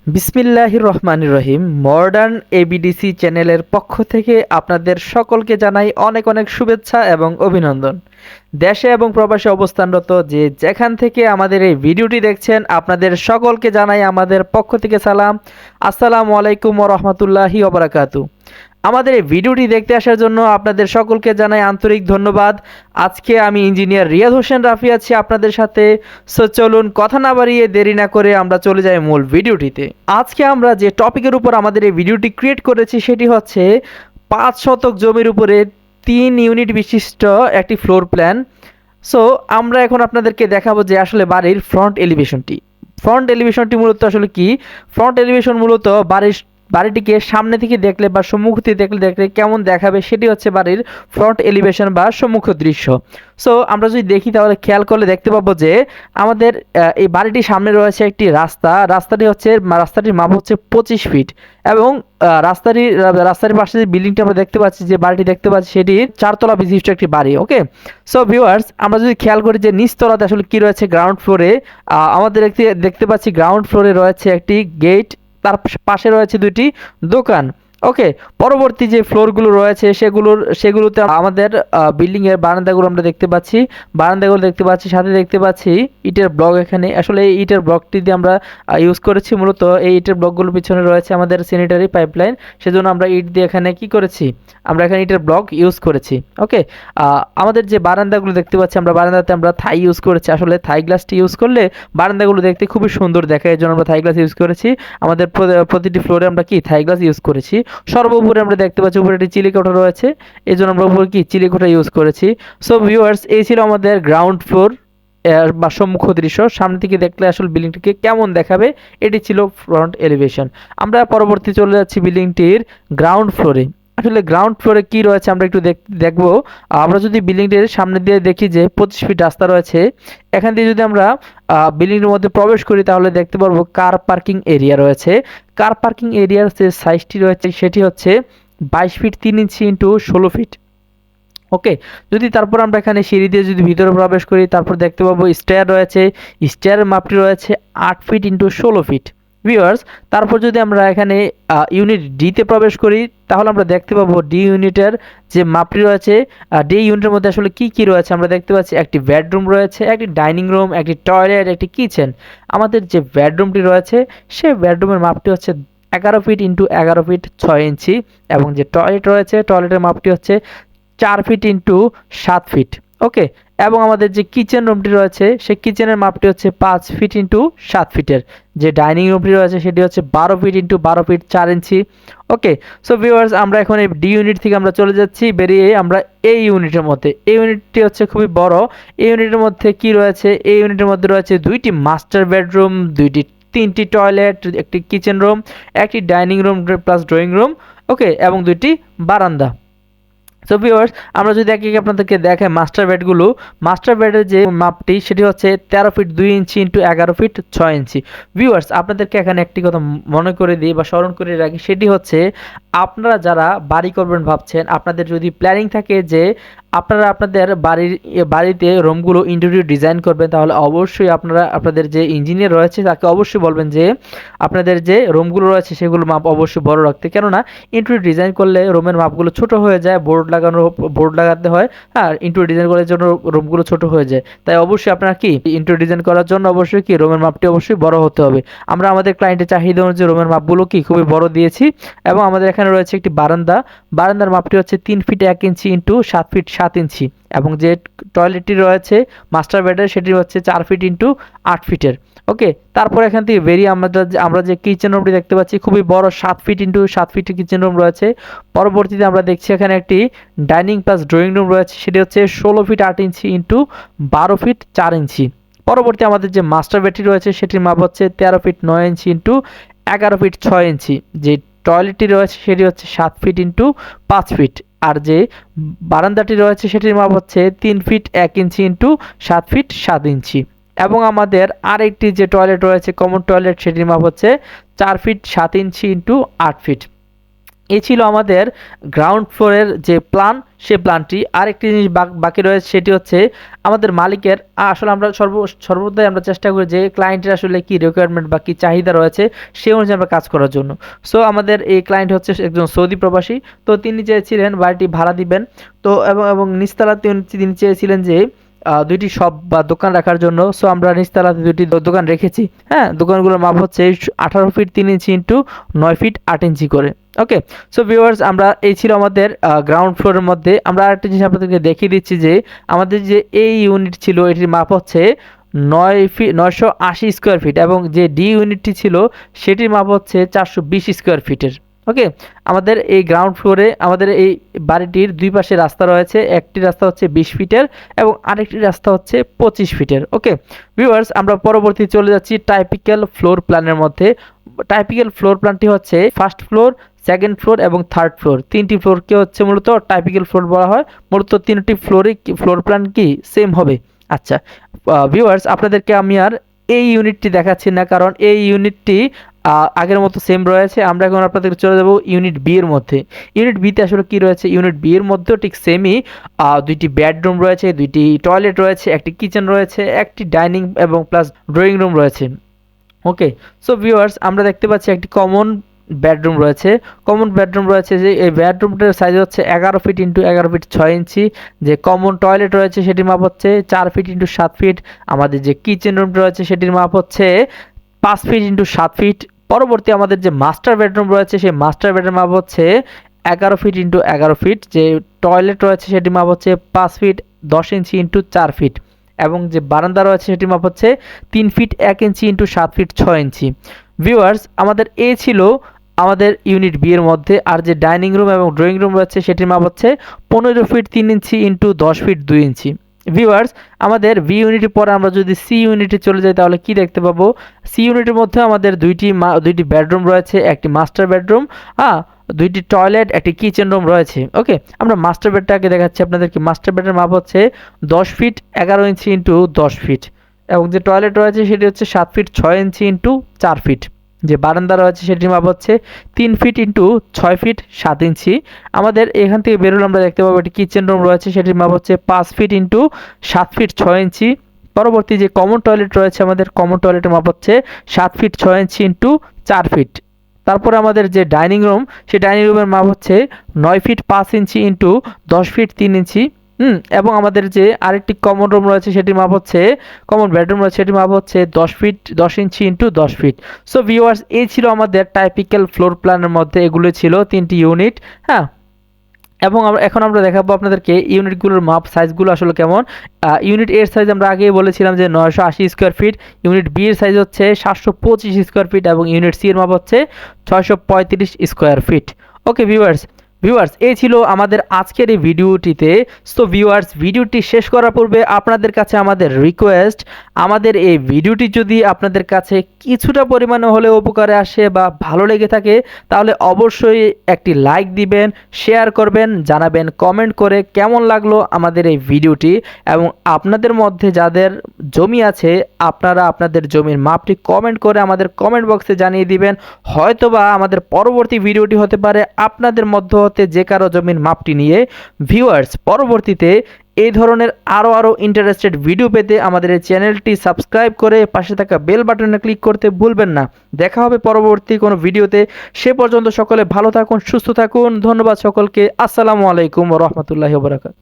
বিসমিল্লাহির রহমানির রহিম। মডার্ন এবিডিসি চ্যানেলের পক্ষ থেকে আপনাদের সকলকে জানাই অনেক অনেক শুভেচ্ছা এবং অভিনন্দন। দেশে এবং প্রবাসে অবস্থানরত যে যেখান থেকে আমাদের এই ভিডিওটি দেখছেন আপনাদের সকলকে জানাই আমাদের পক্ষ থেকে সালাম। আসসালামু আলাইকুম ওয়া রাহমাতুল্লাহি ওয়া বারাকাতুহু। আমাদের এই ভিডিওটি দেখতে আসার জন্য আপনাদের সকলকে জানাই আন্তরিক ধন্যবাদ। আজকে আমি ইঞ্জিনিয়ার রিয়াদ হোসেন রাফি আছি আপনাদের সাথে। সো চলুন কথা না বাড়িয়ে দেরি না করে আমরা চলে যাই মূল ভিডিওটিতে। আজকে আমরা যে টপিকের উপর আমাদের এই ভিডিওটি ক্রিয়েট করেছি সেটি হচ্ছে 5 শতক জমির উপরে 3 ইউনিট বিশিষ্ট একটি ফ্লোর প্ল্যান। সো আমরা এখন আপনাদেরকে দেখাবো যে আসলে বাড়ির ফ্রন্ট এলিভেশনটি মূলত আসলে কি। ফ্রন্ট এলিভেশন মূলত বাড়িটিকে সামনে থেকে দেখলে বা সম্মুখ থেকে দেখলে কেমন দেখাবে সেটি হচ্ছে বাড়ির ফ্রন্ট এলিভেশন বা সম্মুখ দৃশ্য। সো আমরা যদি দেখি তাহলে খেয়াল করলে দেখতে পাবো যে আমাদের এই বাড়িটির সামনে রয়েছে একটি রাস্তাটির মাপ হচ্ছে 25 ফিট এবং রাস্তাটির পাশে যে বিল্ডিংটা আমরা দেখতে পাচ্ছি, যে বাড়িটি দেখতে পাচ্ছি, সেটি 4 তলা বিশিষ্ট একটি বাড়ি। ওকে, সো ভিউয়ার্স, আমরা যদি খেয়াল করি যে নিচতলাতে আসলে কি রয়েছে, গ্রাউন্ড ফ্লোরে আমাদের দেখতে পাচ্ছি গ্রাউন্ড ফ্লোরে রয়েছে একটি গেট, তার পাশে রয়েছে দুটি দোকান। ওকে, পরবর্তী যে ফ্লোরগুলো রয়েছে সেগুলোতে আমাদের বিল্ডিং এর বারান্দাগুলো আমরা দেখতে পাচ্ছি, সাথে দেখতে পাচ্ছি ইটের ব্লক। এখানে আসলে এই ইটের ব্লকটি দিয়ে আমরা ইউজ করেছি, মূলত এই ইটের ব্লকগুলোর পিছনে রয়েছে আমাদের স্যানিটারি পাইপলাইন, সেজন্য আমরা ইট দিয়ে এখানে কি করেছি, আমরা এখানে ইটের ব্লক ইউজ করেছি। ওকে, আমাদের যে বারান্দাগুলো দেখতে পাচ্ছি, বারান্দাতে আমরা থাই ইউজ করেছি। আসলে থাই গ্লাসটি ইউজ করলে বারান্দাগুলো দেখতে খুবই সুন্দর দেখায়, এই জন্য আমরা থাই গ্লাস ইউজ করেছি। আমাদের প্রতিটি ফ্লোরে আমরা কি থাই গ্লাস ইউজ করেছি। সর্বোপরি আমরা দেখতে পাচ্ছি উপরে একটি চিলেকোঠা রয়েছে, এই জন্য আমরা উপরে কি চিলেকোঠা ইউজ করেছি। সো ভিউয়ার্স, এই ছিল আমাদের গ্রাউন্ড ফ্লোর বা সম্মুখ দৃশ্য। সামনে থেকে দেখলে আসলে বিল্ডিংটিকে কেমন দেখাবে, এটি ছিল ফ্রন্ট এলিভেশন। আমরা পরবর্তী চলে যাচ্ছি বিল্ডিংটির গ্রাউন্ড ফ্লোরে। আসলে গ্রাউন্ড ফ্লোরে কি রয়েছে আমরা একটু দেখবো। আমরা যদি বিল্ডিংটির সামনে দিয়ে দেখি যে 25 ফিট রাস্তা রয়েছে, এখান দিয়ে যদি আমরা বিল্ডিংটির মধ্যে প্রবেশ করি তাহলে দেখতে পারবো কার পার্কিং এরিয়া রয়েছে। কার পার্কিং এরিয়ার যে সাইজটি রয়েছে সেটি হচ্ছে 22 ফিট 3 ইঞ্চি ইন্টু 16 ফিট। ওকে, যদি তারপর আমরা এখানে সিঁড়ি দিয়ে যদি ভিতরে প্রবেশ করি তারপর দেখতে পাবো স্টেয়ার রয়েছে। স্টেয়ারের মাপটি রয়েছে 8 ফিট ইন্টু 16 ফিট। ভিউয়ার্স, তারপর যদি আমরা এখানে ইউনিট ডিতে প্রবেশ করি তাহলে আমরা দেখতে পাবো ডি ইউনিটের যে মাপটি রয়েছে। ডি ইউনিটের মধ্যে আসলে কি কি রয়েছে আমরা দেখতে পাচ্ছি, একটি বেডরুম রয়েছে, একটি ডাইনিং রুম, একটি টয়লেট, একটি কিচেন। আমাদের যে বেডরুমটি রয়েছে সেই বেডরুমের মাপটি হচ্ছে 11 ফিট ইন্টু 11 ফিট 6 ইঞ্চি এবং যে টয়লেট রয়েছে টয়লেটের মাপটি হচ্ছে 4 ফিট ইন্টু 7 ফিট। ওকে, এবং আমাদের যে কিচেন রুমটি রয়েছে সেই কিচেনের মাপটি হচ্ছে 5 ফিট ইন্টু 7 ফিটের। যে ডাইনিং রুমটি রয়েছে সেটি হচ্ছে 12 ফিট ইন্টু 12 ফিট 4 ইঞ্চি। ওকে, সো ভিউয়ার্স, আমরা এখন এই ডি ইউনিট থেকে আমরা চলে যাচ্ছি বেরিয়ে আমরা এই ইউনিটের মধ্যে। এই ইউনিটটি হচ্ছে খুবই বড়। এই ইউনিটের মধ্যে কি রয়েছে, এই ইউনিটের মধ্যে রয়েছে দুইটি মাস্টার বেডরুম, তিনটি টয়লেট, একটি কিচেন রুম, একটি dining room plus drawing room. Okay, এবং দুইটি বারান্দা। সো ভিউয়ার্স, আমরা যদি একে একে আপনাদেরকে দেখাই মাস্টার বেডের যে মাপটি সেটি হচ্ছে 13 ফিট 2 ইঞ্চি ইন্টু 11 ফিট 6 ইঞ্চি। ভিউয়ার্স, আপনাদেরকে এখানে একটি কথা মনে করে দিই বা স্মরণ করে রাখি, সেটি হচ্ছে আপনারা যারা বাড়ি করবেন ভাবছেন, আপনাদের যদি প্ল্যানিং থাকে যে আপনারা আপনাদের বাড়িতে রুমগুলো ইন্টেরিয়র ডিজাইন করবেন, তাহলে অবশ্যই আপনারা আপনাদের যে ইঞ্জিনিয়ার রয়েছে তাকে অবশ্যই বলবেন যে আপনাদের যে রুমগুলো রয়েছে সেগুলো মাপ অবশ্যই বড় রাখতে। কেননা ইন্টেরিয়র ডিজাইন করলে রুমের মাপগুলো ছোট হয়ে যায়, বোর্ড লাগাতে হয়। হ্যাঁ, ইন্টেরিয়র ডিজাইন করার জন্য রুমগুলো ছোট হয়ে যায়, তাই অবশ্যই আপনারা কি ইন্টেরিয়র ডিজাইন করার জন্য অবশ্যই কি রুমের মাপটি অবশ্যই বড় হতে হবে। আমরা আমাদের ক্লায়েন্টের চাহিদা অনুযায়ী রুমের মাপগুলো কি খুবই বড় দিয়েছি। এবং আমাদের এখানে রয়েছে একটি বারান্দার মাপটি হচ্ছে 3 ফিট 1 ইঞ্চি ইন্টু 7 ফিট 7 ইঞ্চি এবং যে টয়লেটটি রয়েছে মাস্টার বেডের সেটি হচ্ছে 4 ফিট ইন্টু 8 ফিটের। ওকে, তারপর এখান থেকে বেরিয়ে আমরা যে কিচেন রুমটি দেখতে পাচ্ছি খুবই বড় 7 ফিট ইন্টু 7 ফিটের কিচেন রুম রয়েছে। পরবর্তীতে আমরা দেখছি এখানে একটি ডাইনিং প্লাস ড্রয়িং রুম রয়েছে, সেটি হচ্ছে 16 ফিট 8 ইঞ্চি ইন্টু 12 ফিট 4 ইঞ্চি। পরবর্তী আমাদের যে মাস্টার বেডটি রয়েছে সেটির মাপ হচ্ছে 13 ফিট 9 ইঞ্চি ইন্টু 11 ফিট 6 ইঞ্চি। যে টয়লেটটি রয়েছে সেটি হচ্ছে 7 ফিট ইন্টু 5 ফিট। আর যে বারান্দাটি রয়েছে সেটির মাপ হচ্ছে 3 ফিট 1 ইঞ্চি ইন্টু 7 ফিট 7 ইঞ্চি। এবং আমাদের আরেকটি যে টয়লেট রয়েছে কমন টয়লেট সেটির মাপ হচ্ছে 4 ফিট 7 ইঞ্চি ইন্টু 8 ফিট। এই ছিল আমাদের গ্রাউন্ড ফ্লোরের যে প্ল্যান, সে প্ল্যানটি। আরেকটি জিনিস বাকি রয়েছে, সেটি হচ্ছে আমাদের মালিকের আসলে আমরা সর্বদাই আমরা চেষ্টা করি যে ক্লায়েন্টের আসলে কি রিকোয়ারমেন্ট বা কি চাহিদা রয়েছে সেই অনুযায়ী আমরা কাজ করার জন্য। সো আমাদের এই ক্লায়েন্ট হচ্ছে একজন সৌদি প্রবাসী। তো তিনি চেয়েছিলেন বাড়িটি ভাড়া দিবেন। তো এবং নিচতলা তিনি চেয়েছিলেন যে দুইটি শপ বা দোকান রাখার জন্য। সো আমরা নিচতলাতে দুইটি দোকান রেখেছি। হ্যাঁ, দোকানগুলোর মাপ হচ্ছে 18 ফিট 3 ইঞ্চি ইন্টু 9 ফিট 8 ইঞ্চি করে। ওকে, সো ভিউয়ার্স, আমরা এই ছিল আমাদের গ্রাউন্ড ফ্লোরের মধ্যে। আমরা আরেকটা জিনিস আপনাদেরকে দেখিয়ে দিচ্ছি যে আমাদের যে এই ইউনিট ছিল এটির মাপ হচ্ছে 980 স্কোয়ার ফিট এবং যে ডি ইউনিটটি ছিল সেটির মাপ হচ্ছে 420 স্কোয়ার ফিটের। ওকে, আমাদের এই গ্রাউন্ড ফ্লোরে আমাদের এই বাড়িটির দুই পাশে রাস্তা রয়েছে। একটি রাস্তা হচ্ছে 20 ফিটের এবং আরেকটি রাস্তা হচ্ছে 25 ফিটের। ওকে ভিউয়ার্স, আমরা পরবর্তী চলে যাচ্ছি টাইপিক্যাল ফ্লোর প্ল্যানের মধ্যে। টাইপিক্যাল ফ্লোর প্ল্যানটি হচ্ছে ফার্স্ট ফ্লোর, সেকেন্ড ফ্লোর এবং থার্ড ফ্লোর, তিনটি ফ্লোরকে হচ্ছে মূলত টাইপিক্যাল ফ্লোর বলা হয়। মূলত তিনটি ফ্লোর প্ল্যান কি সেম হবে। আচ্ছা ভিউয়ার্স, আপনাদেরকে আমি আর এই ইউনিটটি দেখাচ্ছি না, কারণ এই ইউনিটটি আগের মতো সেম রয়েছে। আমরা এখন আপনাদের চলে যাব ইউনিট বি এর মধ্যে। ইউনিট বিতে আসলে কি রয়েছে, ইউনিট বি এর মধ্যেও ঠিক সেমই দুইটি বেডরুম রয়েছে, দুইটি টয়লেট রয়েছে, একটি কিচেন রয়েছে, একটি ডাইনিং এবং প্লাস ড্রয়িং রুম রয়েছে। ওকে, সো ভিউয়ার্স, আমরা দেখতে পাচ্ছি একটি কমন বেডরুম রয়েছে। যে এই বেডরুমটার সাইজ হচ্ছে 11 ফিট ইন্টু 11 ফিট 6 ইঞ্চি। যে কমন টয়লেট রয়েছে সেটির মাপ হচ্ছে 4 ফিট ইন্টু 7 ফিট। আমাদের যে কিচেন রুমটা রয়েছে সেটির মাপ হচ্ছে 5 ফিট ইন্টু 7 ফিট। পরবর্তী আমাদের যে মাস্টার বেডরুম রয়েছে সেই মাস্টার বেডের মাপ হচ্ছে 11 ফিট ইন্টু 11 ফিট। যে টয়লেট রয়েছে সেটির মাপ হচ্ছে 5 ফিট 10 ইঞ্চি ইন্টু 4 ফিট এবং যে বারান্দা রয়েছে সেটির মাপ হচ্ছে 3 ফিট 1 ইঞ্চি ইন্টু 7 ফিট 6 ইঞ্চি। ভিউয়ার্স, আমাদের এ ছিল আমাদের ইউনিট বি এর মধ্যে। আর যে ডাইনিং রুম এবং ড্রয়িং রুম রয়েছে সেটির মাপ হচ্ছে 15 ফিট 3 ইঞ্চি ইন্টু 10 ফিট 2 ইঞ্চি। ভিউয়ার্স, আমাদের বি ইউনিটের পরে আমরা যদি সি ইউনিটে চলে যাই তাহলে কি দেখতে পাবো, সি ইউনিটের মধ্যে আমাদের দুইটি বেডরুম রয়েছে, একটি মাস্টার বেডরুম, দুইটি টয়লেট, একটি কিচেন রুম রয়েছে। ওকে, আমরা মাস্টার বেডটাকে দেখাচ্ছি আপনাদেরকে। মাস্টার বেডের মাপ হচ্ছে 10 ফিট 11 ইঞ্চি ইন্টু 10 ফিট এবং যে টয়লেট রয়েছে সেটি হচ্ছে 7 ফিট 6 ইঞ্চি ইন্টু 4 ফিট। যে বারান্দা রয়েছে সেটির মাপ হচ্ছে 3 ফিট ইন্টু 6 ফিট 7 ইঞ্চি। আমাদের এখান থেকে বেরোলে আমরা দেখতে পাবো একটি কিচেন রুম রয়েছে, সেটির মাপ হচ্ছে 5 ফিট ইন্টু 7 ফিট 6 ইঞ্চি। পরবর্তী যে কমন টয়লেট রয়েছে, আমাদের কমন টয়লেটের মাপ হচ্ছে 7 ফিট 6 ইঞ্চি ইন্টু 4 ফিট। তারপরে আমাদের যে ডাইনিং রুম, সেই ডাইনিং রুমের মাপ হচ্ছে 9 ফিট 5 ইঞ্চি ইন্টু 10 ফিট 3 ইঞ্চি। এবং আমাদের যে আরেকটি কমন রুম রয়েছে সেটির মাপ হচ্ছে, কমন বেডরুম রয়েছে সেটির মাপ হচ্ছে 10 ফিট 10 ইঞ্চি ইন্টু 10 ফিট। সো ভিউয়ার্স, এই ছিল আমাদের টাইপিক্যাল ফ্লোর প্ল্যানের মধ্যে। এগুলো ছিল তিনটি ইউনিট। হ্যাঁ, এবং এখন আমরা দেখাবো আপনাদেরকে ইউনিটগুলোর মাপ সাইজগুলো আসলে কেমন। ইউনিট এর সাইজ আমরা আগেই বলেছিলাম যে 980 স্কোয়ার ফিট। ইউনিট বি এর সাইজ হচ্ছে 725 স্কোয়ার ফিট এবং ইউনিট সি এর মাপ হচ্ছে 635 স্কোয়ার ফিট। ওকে ভিউয়ার্স, এই ছিল আমাদের আজকের এই ভিডিওটিতে। সো ভিউয়ার্স, ভিডিওটি শেষ করার পূর্বে আপনাদের কাছে আমাদের রিকোয়েস্ট, আমাদের এই ভিডিওটি যদি আপনাদের কাছে কিছুটা পরিমাণে হলেও উপকারে আসে বা ভালো লেগে থাকে তাহলে অবশ্যই একটি লাইক দিবেন, শেয়ার করবেন, জানাবেন কমেন্ট করে কেমন লাগলো আমাদের এই ভিডিওটি। এবং আপনাদের মধ্যে যাদের জমি আছে আপনারা আপনাদের জমির মাপটি কমেন্ট করে আমাদের কমেন্ট বক্সে জানিয়ে দিবেন। হয়তোবা আমাদের পরবর্তী ভিডিওটি হতে পারে আপনাদের মধ্য হতে যে কারো জমির মাপটি নিয়ে। ভিউয়ার্স, পরবর্তীতে এই ধরনের আরও ইন্টারেস্টেড ভিডিও পেতে আমাদের এই চ্যানেলটি সাবস্ক্রাইব করে পাশে থাকা বেল বাটনে ক্লিক করতে ভুলবেন না। দেখা হবে পরবর্তী কোনো ভিডিওতে। সে পর্যন্ত সকলে ভালো থাকুন, সুস্থ থাকুন। ধন্যবাদ সকলকে। আসসালামু আলাইকুম ওয়া রাহমাতুল্লাহি ওয়া বারাকাতুহু।